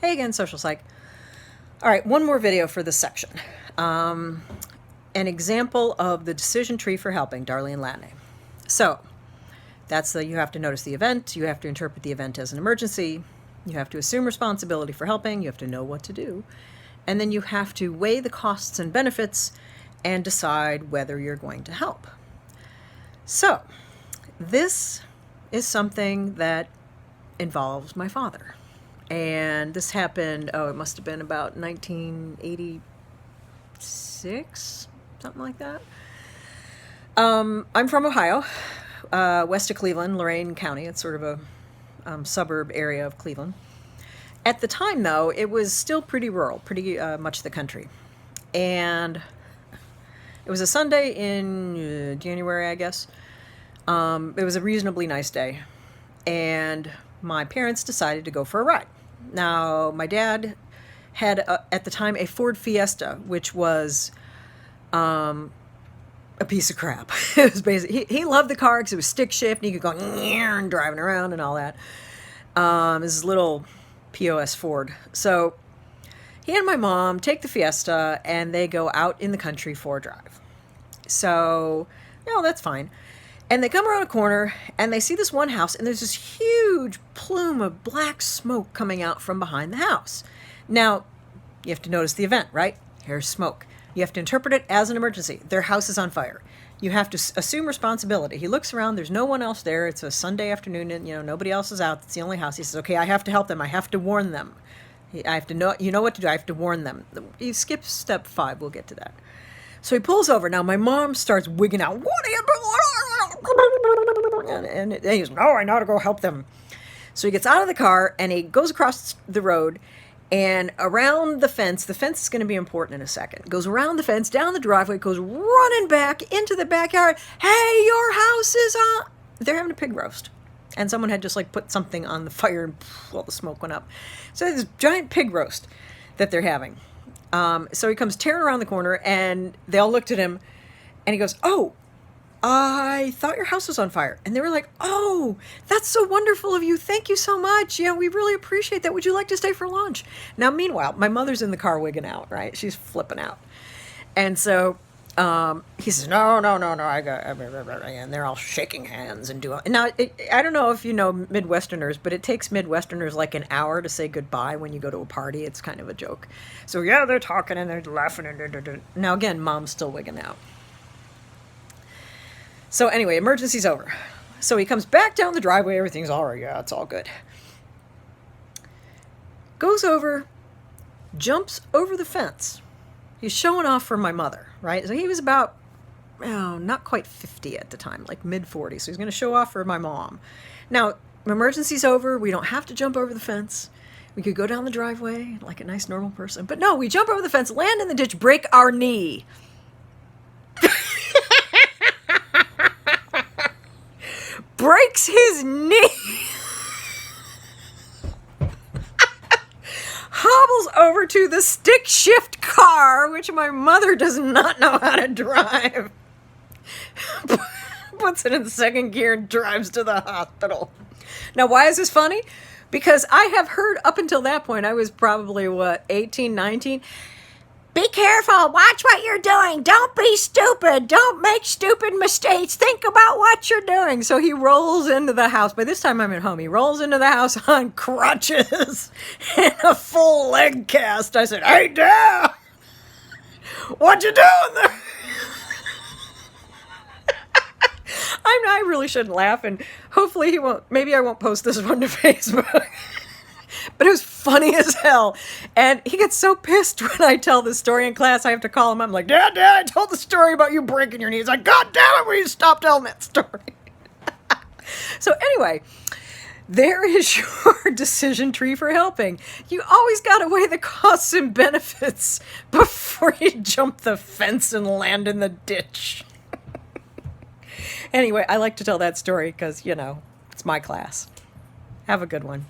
Hey again, social psych. All right, one more video for this section. An example of the decision tree for helping, Darlene Latney. So, you have to notice the event, you have to interpret the event as an emergency, you have to assume responsibility for helping, you have to know what to do, and then you have to weigh the costs and benefits and decide whether you're going to help. So, this is something that involves my father. And this happened, it must have been about 1986, something like that. I'm from Ohio, west of Cleveland, Lorain County. It's sort of a suburb area of Cleveland. At the time, though, it was still pretty rural, pretty much the country. And it was a Sunday in January, I guess. It was a reasonably nice day. And my parents decided to go for a ride. Now, my dad had, at the time, a Ford Fiesta, which was a piece of crap. It was basically, he loved the car because it was stick shift, and he could go and driving around and all that. This little POS Ford. So he and my mom take the Fiesta, and they go out in the country for a drive. So, that's fine. And they come around a corner, and they see this one house, and there's this huge plume of black smoke coming out from behind the house. Now, you have to notice the event, right? Here's smoke. You have to interpret it as an emergency. Their house is on fire. You have to assume responsibility. He looks around. There's no one else there. It's a Sunday afternoon, and nobody else is out. It's the only house. He says, okay, I have to help them. I have to warn them. I have to know, what to do. I have to warn them. He skips step 5. We'll get to that. So he pulls over. Now, my mom starts wigging out. What are you doing? And he goes, no, I know how to go help them. So he gets out of the car, and he goes across the road and around the fence. The fence is going to be important in a second. Goes around the fence, down the driveway, goes running back into the backyard. Hey, your house is on. They're having a pig roast. And someone had just put something on the fire, and all the smoke went up. So there's this giant pig roast that they're having. So he comes tearing around the corner, and they all looked at him, and he goes, oh, I thought your house was on fire. And they were like, oh, that's so wonderful of you. Thank you so much. We really appreciate that. Would you like to stay for lunch? Now, meanwhile, my mother's in the car wigging out, right? She's flipping out. And so he says, no, I got, and they're all shaking hands and doing. Now, I don't know if you know Midwesterners, but it takes Midwesterners like an hour to say goodbye when you go to a party. It's kind of a joke. So, they're talking and they're laughing. Now, again, mom's still wigging out. So anyway, emergency's over. So he comes back down the driveway. Everything's all right. Yeah, it's all good. Goes over, jumps over the fence. He's showing off for my mother, right? So he was about, not quite 50 at the time, like mid-40s. So he's going to show off for my mom. Now, emergency's over. We don't have to jump over the fence. We could go down the driveway like a nice normal person. But no, we jump over the fence, land in the ditch, break our knee. Breaks his knee. Hobbles over to the stick shift car, which my mother does not know how to drive. Puts it in second gear and drives to the hospital. Now, why is this funny? Because I have heard up until that point, I was probably, 18, 19. Be careful. Watch what you're doing. Don't be stupid. Don't make stupid mistakes. Think about what you're doing. So he rolls into the house. By this time, I'm at home. He rolls into the house on crutches and a full leg cast. I said, hey, Dad, what you doing there? I really shouldn't laugh, and hopefully he won't. Maybe I won't post this one to Facebook. But it was funny as hell. And he gets so pissed when I tell this story in class, I have to call him. I'm like, Dad, I told the story about you breaking your knee. He's like, God damn it, will you stop telling that story? So anyway, there is your decision tree for helping. You always got to weigh the costs and benefits before you jump the fence and land in the ditch. Anyway, I like to tell that story because, it's my class. Have a good one.